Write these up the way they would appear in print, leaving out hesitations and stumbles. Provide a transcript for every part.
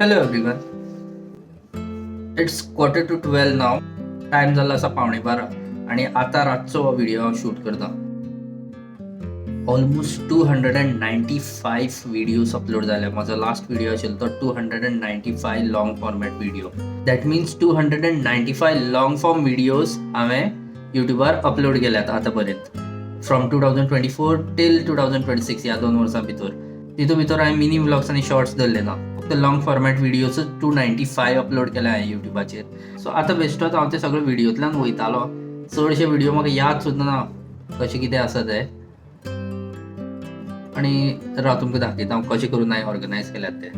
Hello everyone, it's 11:45 now. Time झाला असा 11:15 आणि आता रातचो हो व्हिडिओ हांव शूट करता. ऑलमोस्ट 295 व्हिडिओज अपलोड झाले. माझा लास्ट व्हिडिओ आशिल्लो तो 295 long format video. That means 295 long form videos हांवें युट्यूबार अपलोड केल्यात आतां पर्यंत, फ्रॉम 2024 टिल 2026 ह्या 2 वर्सां भितर. तितून भितर हांवें मिनी व्लॉग्स आनी शॉर्ट्स धरले ना, फक्त लॉंग फॉर्मॅट व्हिडिओच 295 अपलोड केला हांवें युट्यूबाचेर. सो आतां बेश्टोच हांव ते सगळे व्हिडिओंतल्यान वयतालो. चडशे व्हिडिओ म्हाका याद सुद्दां ना कशें कितें आसा ते, आनी राव तुमकां दाखयता हांव कशें करून हांवें ऑर्गनायज केल्यात ते.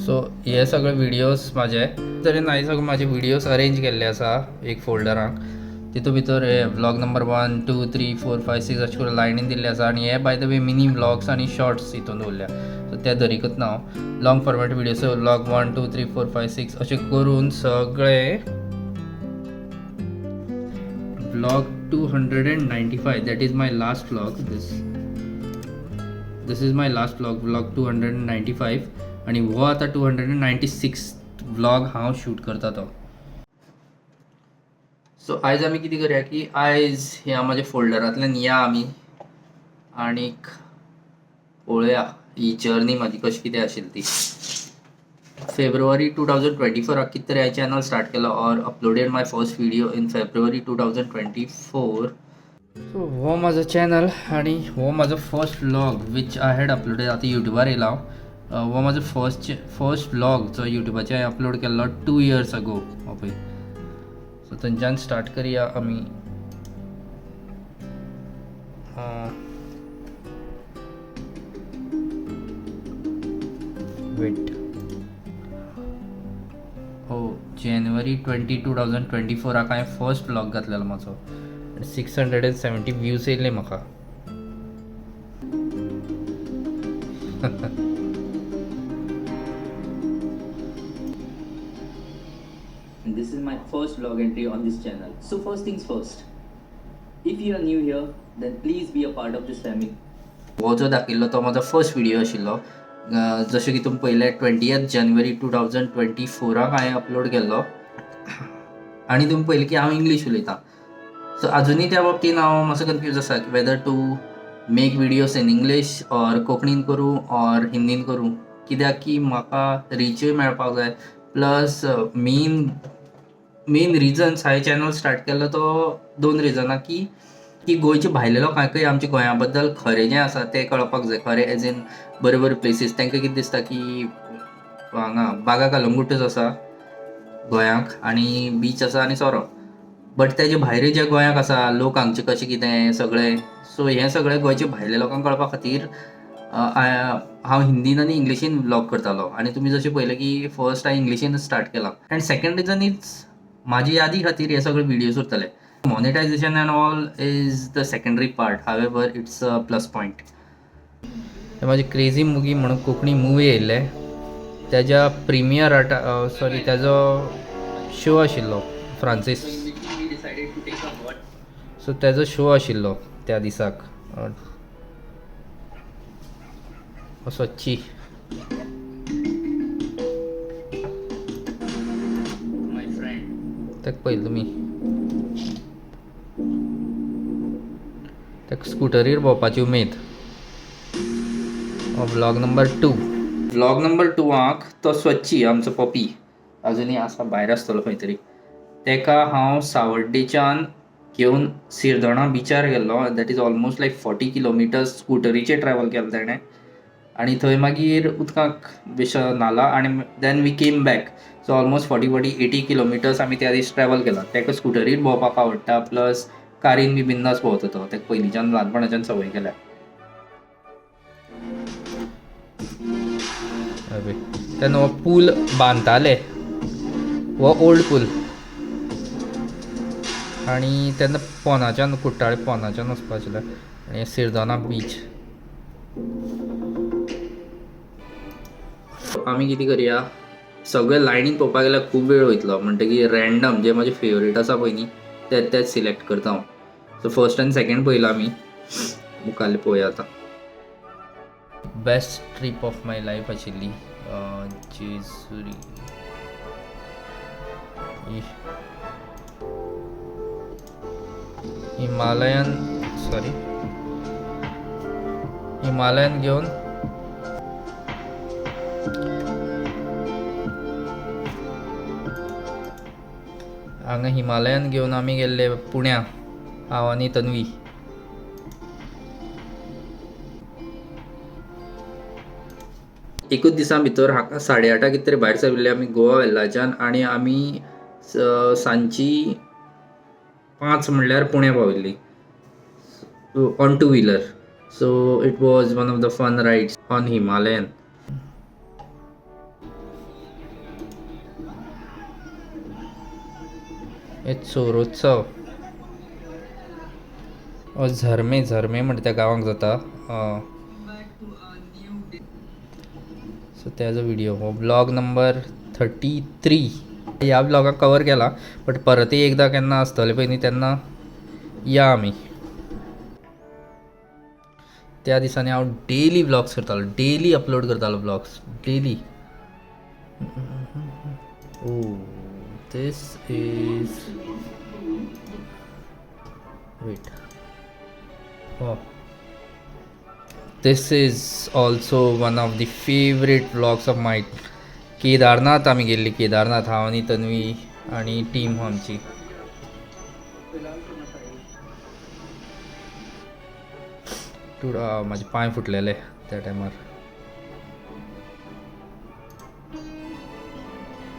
सो हे सगळे व्हिडिओज म्हाजे तरेन हांवें सगळे म्हाजे व्हिडिओज अरेंज केल्ले आसा एक फोल्डरांक. तितून भितर हे व्लॉग नंबर 1, 2, 3, 4, 5, 6 अशें करून लायनीन दिल्ले आसा. आनी हे by the way mini vlogs आनी शॉर्ट्स हितून दवरल्या. सो ते धरिकूच ना हांव long format video. So vlog 1, 2, 3, 4, 5, 6 अशें करून सगळे vlog 295. That is my last vlog. This is my last vlog 295. आनी हो आतां 296 व्लॉग हांव शूट करता तो. सो आयज आमी कितें करया की आयज ह्या म्हाज्या फोल्डरांतल्यान या आमी आनीक पळोवया ही जर्नी म्हाजी कशी कितें आशिल्ली ती. फेब्रुवारी 2024 कितें तरी हांवें चॅनल स्टार्ट केलो or uploaded my first video in February 2024. So हो म्हाजो चॅनल आनी हो म्हाजो first vlog which I had uploaded. आतां युट्यूबार येयला हांव. हो म्हाजो फर्स्ट व्लॉग जो युट्यूबाचेर हांवें अपलोड केल्लो 2 years ago. हो पळय. सो थंयच्यान स्टार्ट करया आमी. वेट. हो, जानेवारी 20, 2024 हांवें फर्स्ट व्लॉग घातलेलो म्हाजो. 670 व्ह्यूज येयले म्हाका. And this is my first vlog entry on this channel. So first things first, if you are new here, then please be a part of this family. हो जो दाखयल्लो तो म्हाजो first video आशिल्लो. जशें की तुमी पयले 20th January 2024 हांवें अपलोड केल्लो. आनी तुमी पयलें की हांव इंग्लीश उलयतां. सो आजुनूय त्या बाबतीन हांव मातसो कन्फ्यूज आसा की whether to make videos in English or कोंकणीन करूं ऑर हिंदीन करूं, कित्याक की म्हाका रिचूय मेळपाक जाय. प्लस मेन रिजन्स हांवें चॅनल स्टार्ट केल्लो तो 2 रिजनां की गोंयच्या भायल्या लोकांकय आमच्या गोंया बद्दल खरें जें आसा तें कळपाक जाय. खरें एज इन बरे बरे प्लेसीस. तांकां कितें दिसता की हांगा बागा कलंगूटच आसा गोंयांक आनी बीच आसा आनी सोरो, बट तेजे भायर जे गोंयांक आसा लोक हांगचे कशें कितें सगळें. सो हें सगळें गोंयच्या भायल्या लोकांक कळपा खातीर हांव हिंदीन आनी इंग्लिशीन व्लॉग करतालो. आनी तुमी जशें पयलें की फर्स्ट हांवें इंग्लिशीन स्टार्ट केला. एंड सेकंड रिजन इज म्हाजी यादी खातीर हे सगळे व्हिडिओज उरतले. Monetisation and all is the secondary part. However it's a plus point. म्हाजी क्रेझी मुगी म्हणून कोंकणी मुवी येयल्ले, तेज्या प्रिमियर तेजो शो आशिल्लो फ्रांसीस. सो तेजो शो आशिल्लो त्या दिसाक. सच्ची माय फ्रेंड तेका पळयलें तुमी. तेका स्कुटरीर भोंवपाची उमेद. Vlog number 2. व्लॉग नंबर 2 तो स्वच्ची आमचो पपी अजुनूय आसा, भायर आसतलो खंय तरी. तेका हांव सावड्डेच्यान घेवन सिरदोणा बिचार गेल्लो. That is almost like 40 kilometres स्कुटरीचेर ट्रॅवल केलें तेणें. आनी थंय मागीर उदकाक न्हाला आनी then we came back. So almost 40-80 kilometres आमी त्या दीस ट्रॅवल केला. तेका स्कुटरीर भोंवपाक आवडटा, प्लस कारीन बी बिंदास भोंवता तो. तेका पयलींच्यान ल्हानपणाच्यान संवय केल्या. तेन्ना हो पूल बांदताले, हो ओल्ड पूल. आनी तेन्ना पोंदाच्यान कुट्टाळे पोंदाच्यान वचपाचें. आनी सिरदोना बीच. आमी कितें करया, सगळे लायनीन पळोवपाक गेल्यार खूब वेळ वयतलो. म्हणटकीर रँडम जे म्हाजे फेवरेट आसा पळय न्ही तेच सिलेक्ट करता हांव. सो फर्स्ट आनी सेकंड पयलो आमी. मुखाल्ले पळोवया आतां. Best trip of my life आशिल्ली जेजुरी हिमालयन घेऊन आम्ही गेल्ले पुण्या, हांव आनी तन्वी. एकूच दिसा भितर 8:30 कितें तरी भायर सरले आमी गोवा वेल्लाच्यान आनी आमी सांजची 5 म्हणल्यार पुण्या पाविल्ली on 2 wheeler. So it was one of the fun rides on Himalayan. चोरोत्सव झरमे म्हणटा त्या गांवांक जाता. सो त्याचो व्हिडिओ हो ब्लॉग नंबर 33. ह्या ब्लॉगाक कवर केला, बट परतय एकदा केन्ना आसतले पळय न्ही तेन्ना या आमी. त्या दिसांनी हांव डेली ब्लॉग्स करतालो, डेली अपलोड करतालो blogs daily. This is this is also one of the favorite vlogs of mine. Kedarnath आमी गेल्ली, केदारनाथ हांव आनी तन्वी आनी टीम आमची. म्हाजे पांय फुटलेले त्या टायमार.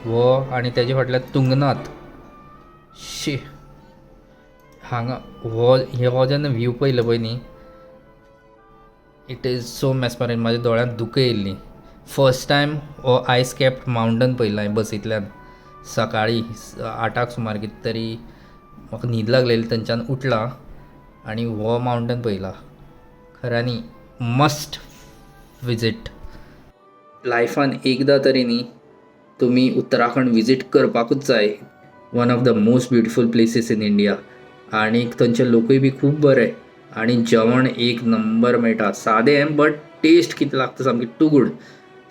वो आनी तेजे फाटल्यान तुंगनाथ. हांगा हो जेन्ना व्यू पयलो पळय न्ही, इट इज सो मेस्मरायझिंग. म्हाज्या दोळ्यांत दुकां येयल्लीं. फर्स्ट टायम हो आयस कॅप्ड मावंटन पयला हांवें बसींतल्यान. सकाळीं 8 सुमार कितें तरी म्हाका न्हीद लागलेली, थंयच्यान उठला आनी हो मावंटन पयला. खऱ्यांनी मस्ट विजीट. लायफान एकदां तरी न्ही तुमी उत्तराखंड विजीट करपाकूच जाय. One of the most beautiful places in India. आनी थंयचे लोकूय बी खूब बरे आनी जेवण एक नंबर मेळटा. सादें बट टेस्ट कितें लागता सामकी टू गूड.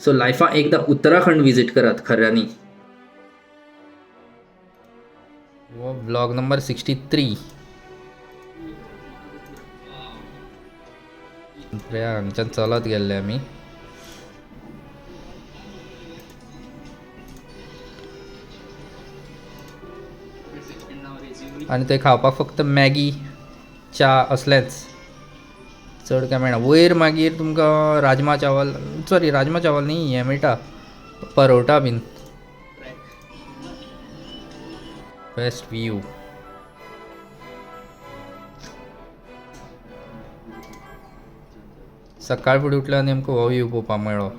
सो लायफान एकदां उत्तराखंड विजीट करात खऱ्यांनी. हो ब्लॉग नंबर 63. हांगच्यान चलत गेल्ले आमी. आनी थंय खावपाक फक्त मॅगी, च्या असलेंच, चड काय मेळना. वयर मागीर तुमकां राजमा चावल न्ही, हें मेळटा परोटा बीन. Best view. सकाळ फुडें उठल्यार नेमको हो व्यू पळोवपाक मेळ्ळो.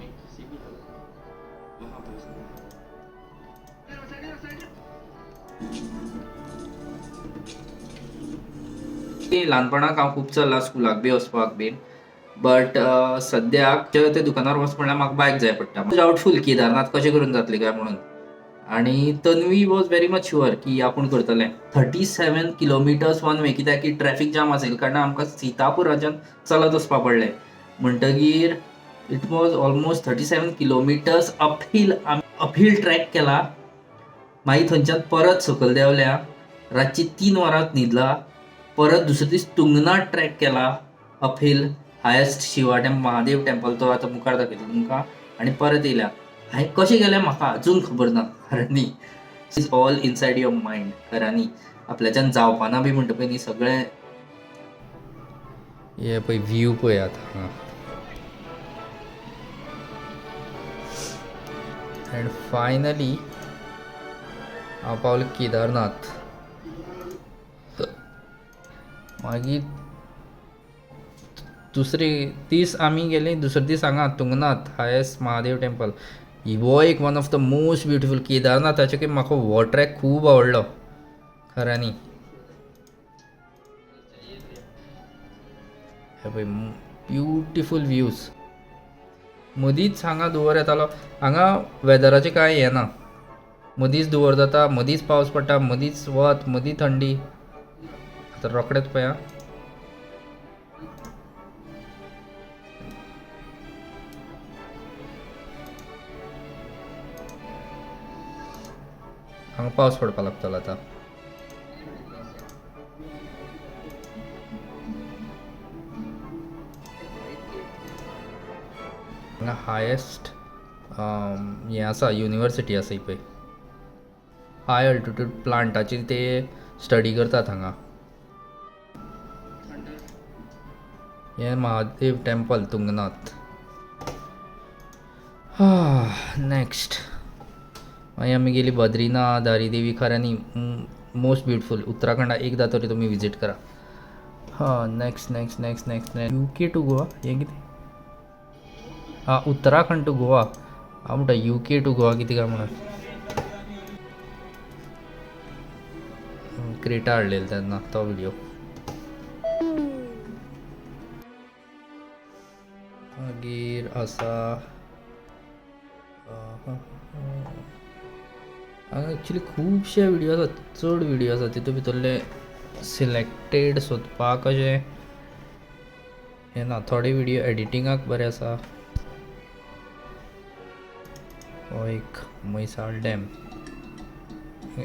ल्हानपणाक हांव खूब चल्ला स्कुलाक बी वचपाक बीन, बट सद्याक ते दुकानार वच म्हणल्यार म्हाका बायक जाय पडटा. डावटफूल केदारनाथ कशें करून जातलें काय म्हणून. आनी Tanvi was very much sure की आपूण करतलें. 37 किलोमिटर्स वन वे, कित्याक की ट्रॅफीक जाम आसले कारणान आमकां सीतापुराच्यान चलत वचपाक पडलें. म्हणटगीर it was almost 37 kilometres uphill track केला. मागीर थंयच्यान परत सकयल देंवल्या. रातची 3 वरां न्हिदला. परत दुसरे दीस तुंगनाथ ट्रॅक केला अपहील. हायेस्ट शिवा महादेव टेंपल, तो आतां मुखार दाखयतलो तुमकां. आनी परत येयल्या. हांवें कशें गेलें म्हाका अजून खबर ना खऱ्यांनी. Is all inside your mind. खऱ्यांनी आपल्याच्यान जावपाना बी म्हणटा पळय न्ही सगळें. हे पळय व्यू पळयात. एंड फायनली हांव पावलो केदारनाथ. मागीर दुसरे दीस आमी गेले. दुसरे दीस हांगा तुंगनाथ हायेस्ट महादेव टेंपल. हो एक one of the most beautiful. केदारनाथाचे की म्हाका हो ट्रॅक खूब आवडलो खऱ्यांनी. हे पळय ब्युटिफूल व्यूज. मदींच हांगा दुवर येतालो. हांगा वेदराचें कांय हें ना. मदींच दुवर जाता, मदींच पावस पडटा, मदींच वत, मदीं थंडी. आतां रोखडेंच पळया. हांगा पावस पडपा लागतलो आतां. हांगा हायेस्ट हें आसा युनिवर्सिटी आसा ही पळय. हाय अल्टिट्यूड प्लांटाची ते स्टडी करतात हांगा. हें महादेव टेंपल तुंगनाथ. नेक्स्ट मागीर आमी गेली बद्रीनाथ, दारी खऱ्यांनी मोस्ट ब्युटिफूल. उत्तराखंडा एकदां तरी तुमी विजीट करा. Next next next next next UK to Goa. हें कितें? उत्तराखंड टू गोवा. हांव म्हणटा UK टू गोवा कितें काय म्हणून. क्रेटा हाडलेलो तेन्ना तो व्हिडिओ. मागीर आसा हांगा एक्चुली खुबशे व्हिडिओ आसात, चड व्हिडिओ आसा. तितूंत भितरले सिलेक्टेड सोदपाक अशें हें ना. थोडे व्हिडिओ एडिटिंगाक बरे आसा. हो एक म्हैसाळ डॅम.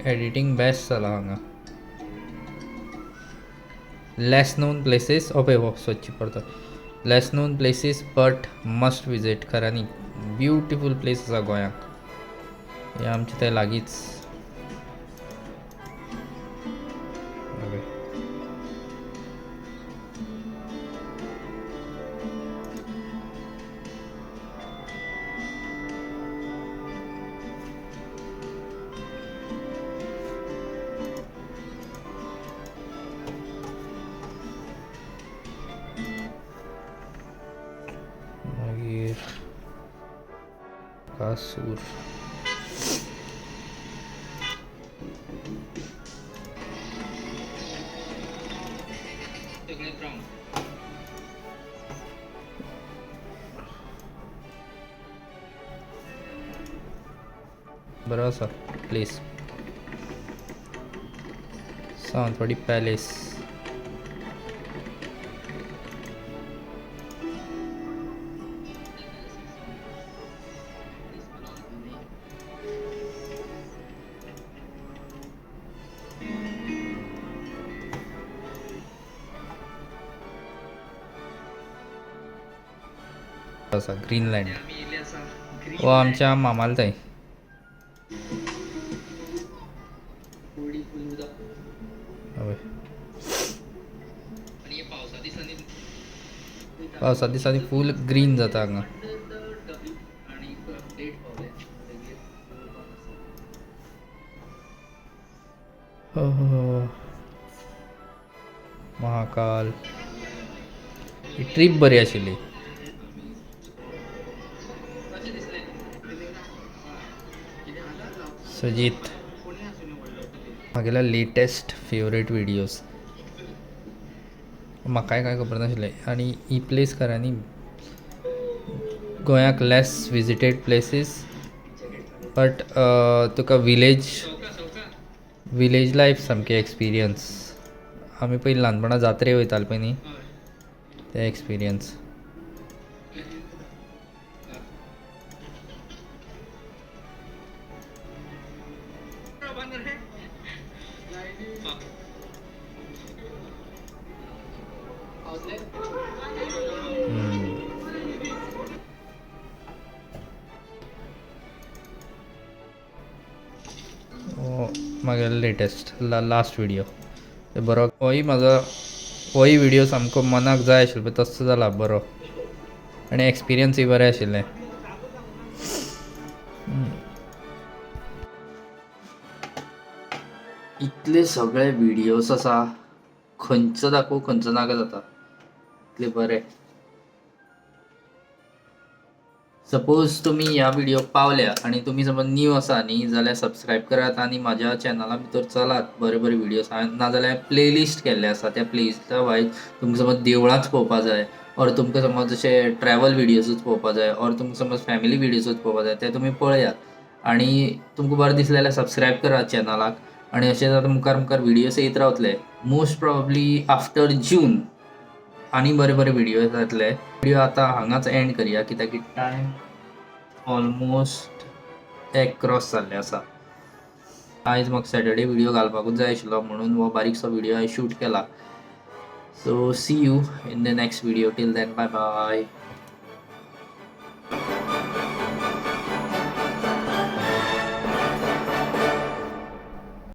एडिटींग बेस्ट जाला हांगा. Less known places. पळय हो स्वच्छ पडतो. Less known places but must visit. खऱ्यांनी ब्युटिफूल प्लेस आसा गोंयांत. हे आमचे ते लागींच. मागीर कासूर. बरो आसा प्लेस. सावंतवाडी पॅलेस. आसा ग्रीनलँड. हो आमच्या मामाल थंय. पावसा दिसांनी फूल ग्रीन जाता हांगा. महाकाल. ही ट्रीप बरी आशिल्ली. सजीत म्हागेल्या लेटेस्ट फेवरेट व्हिडिओज. म्हाकाय कांय खबर नाशिल्लें. आनी ही प्लेस खऱ्यांनी गोंयाक लेस विजिटेड प्लेसीस बट तुका विलेज लायफ सामकें एक्सपिरियन्स. आमी पयलीं ल्हानपणा जात्रेक वयताले पळय न्ही ते एक्सपिरियन्स. म्हागेलो लेटेस्ट लास्ट व्हिडिओ ते बरो. होय व्हिडिओ सामको मनाक जाय आशिल्लो पळय तसो जाला बरो. आनी एक्सपिरियन्सूय बरें आशिल्लें. इतले सगळे व्हिडिओज आसा खंयचो दाखोव खंयचो नाका जाता. इतले बरे. सपोज तुमी ह्या व्हिडिओक पावल्या आनी तुमी समज न्यू आसा न्ही जाल्यार सबस्क्रायब करात आनी म्हाज्या चॅनला भितर चलात. बरे बरे व्हिडिओज नाजाल्यार प्लेलिस्ट केल्ले आसा. त्या प्लेलिस्टा वायज तुमकां समज देवळांच पळोवपा जाय ऑर तुमकां समज अशे ट्रॅवल व्हिडिओजूच पळोवपा जाय ऑर तुमकां समज फॅमिली व्हिडिओजूच पळोवपा जाय ते तुमी पळयात. आनी तुमकां बरें दिसलें जाल्यार सबस्क्रायब करात चॅनलाक. आनी अशें जाता मुखार मुखार व्हिडिओज येत रावतले. मोस्ट प्रॉब्ली आफ्टर जून आनी बरे बरे व्हिडिओ येतले. व्हिडिओ आतां हांगाच एंड करया कित्याक की टायम ऑलमोस्ट एक क्रॉस जाल्ले आसा. आयज म्हाका सॅटर्डे व्हिडिओ घालपाकूच जाय आशिल्लो म्हणून हो बारीकसो व्हिडिओ हांवें शूट केला. So see you in the next video. Till then bye bye.